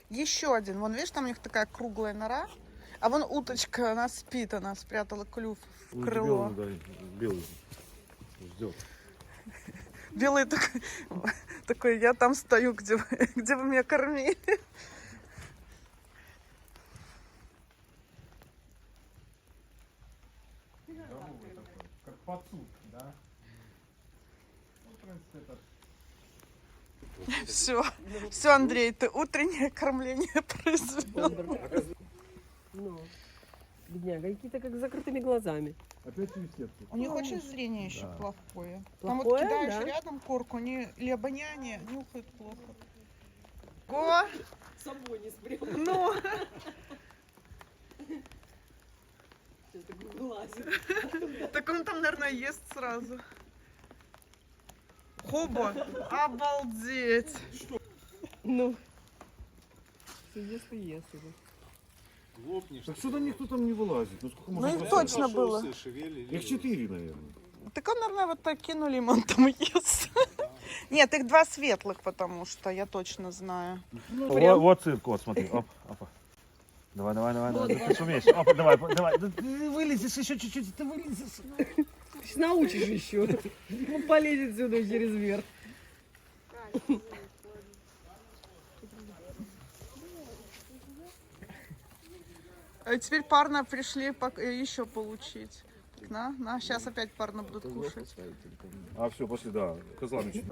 Еще один. Вон, видишь, там у них такая круглая нора. А вон уточка, она спит, она спрятала клюв в крыло. Белый ждет. Белый такой, я там стою, где вы меня кормили. Как пацук, да? Ну, в принципе, это... Все, Андрей, ты утреннее кормление произвел. Ну, бедняга, какие-то как с закрытыми глазами. Опять через сетку. У них очень зрение еще Да. плохое. Там вот Плохое, кидаешь да? рядом корку, они или обоняние нюхают плохо. Го! С собой не спрям. Ну! Сейчас так глазит. Так он там, наверное, ест сразу. Хоба! Обалдеть! Ну, все ест и ест уже. Лопнешь. Так что-то никто там не вылазит. Ну, сколько Ну можно их поставить? точно было. Их 4, наверное. Так он, наверное, вот так кинули, он там ест. Нет, их два светлых, потому что я точно знаю. Вот цирк, вот смотри. Оп, опа. Давай. Ты сумеешь. Опа, давай. Да ты вылезешь еще чуть-чуть, ты вылезешь. Ты ж научишь еще. Он полезет сюда через верх. А теперь парно пришли еще получить. Так, на, сейчас опять парно будут кушать. А все, пошли, да. Козла начали.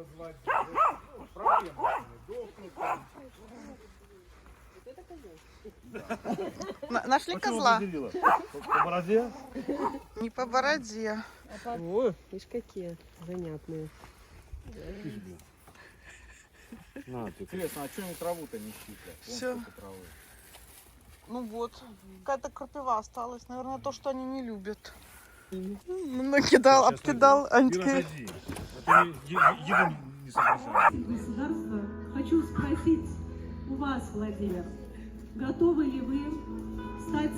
Нашли козла? По бороде? Не по бороде. О, видишь, какие занятные. На, ты. Интересно, а что они траву-то не щиплят? Вон Всё. сколько травы. Ну вот, какая-то крапива осталась. Наверное, то, что они не любят. Накидал, обкидал. Они такие, Пироги. Это еду не соображает. Государства, хочу спросить у вас, Владимир, готовы ли вы стать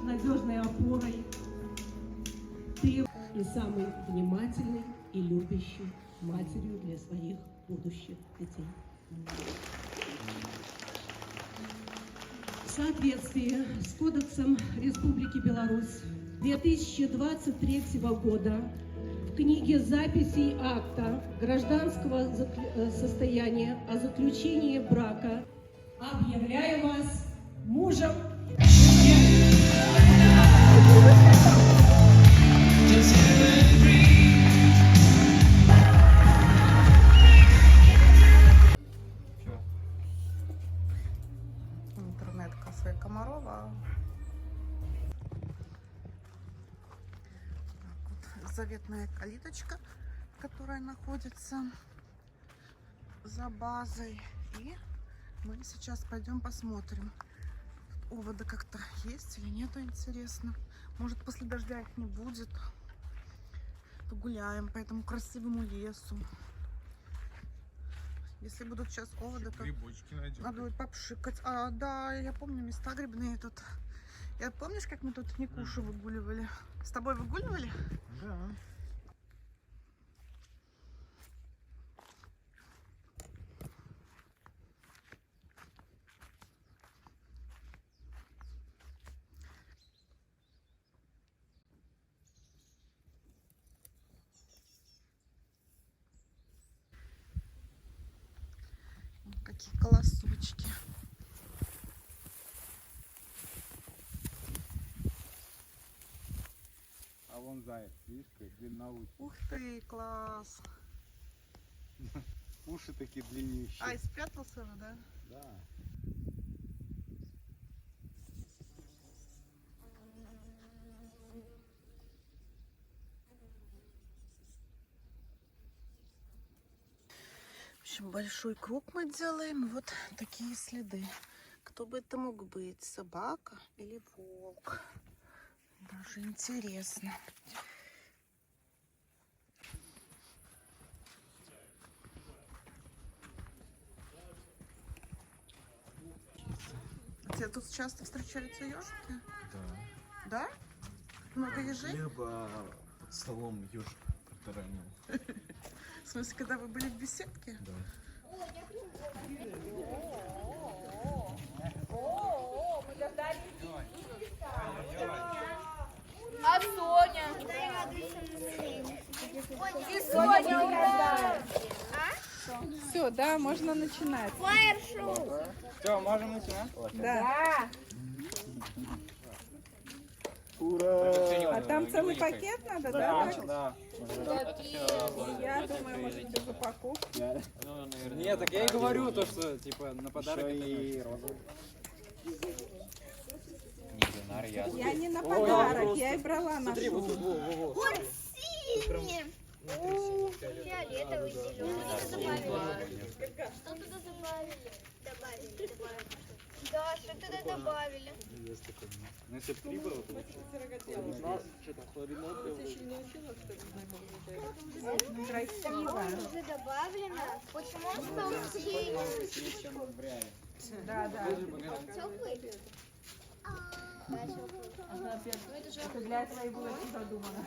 надежной опорой и самой внимательной и любящей матерью для своих будущих детей. В соответствии с Кодексом Республики Беларусь 2023 года в книге записей акта гражданского состояния о заключении брака объявляю вас мужем. интернет-кафе Комарова. Так вот, заветная калиточка, которая находится за базой. И мы сейчас пойдем посмотрим. Оводы как-то есть или нету, интересно. Может, после дождя их не будет. Погуляем по этому красивому лесу. Если будут сейчас оводы, то Грибочки найдем. надо будет попшикать. А, да, я помню места грибные тут. Помнишь, как мы тут Никушу выгуливали? С тобой выгуливали? Да. Какие колосочки. А вон заяц, видишь, как длинноухий. Ух ты, класс. Уши такие длиннющие. Ай, спрятался же, да? Да. В общем, большой круг мы делаем. Вот такие следы. Кто бы это мог быть? Собака или волк? Даже интересно. А тебе тут часто встречаются ежики? Да. Да? Много ежей? Либо под столом ежик протаранил. В смысле, когда вы были в беседке? Да. да, можно начинать. Все, можем начинать? Да. А там целый пакет надо, да? Да. Я думаю, может, без упаковки. Нет, так я и говорю то, что типа на подарок и Я не на подарок, я и брала на шоу. Фиолетовый, зеленый. Что туда добавили? Да, что туда добавили? Ну, если 3 было, то Красиво. Уже добавлено. Почему он стал синий? Да, да. Теплый? Это для этого и было задумано.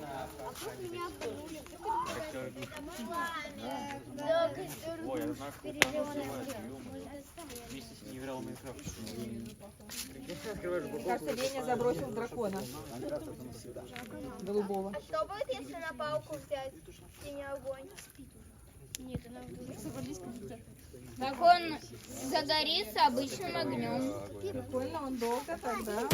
А как меня обманули? Да, который Кажется, Леня забросил дракона. Голубого. А что будет, если на палку взять синий огонь? Нет, она так он загорится обычным огнем. Прикольно, он долго тогда.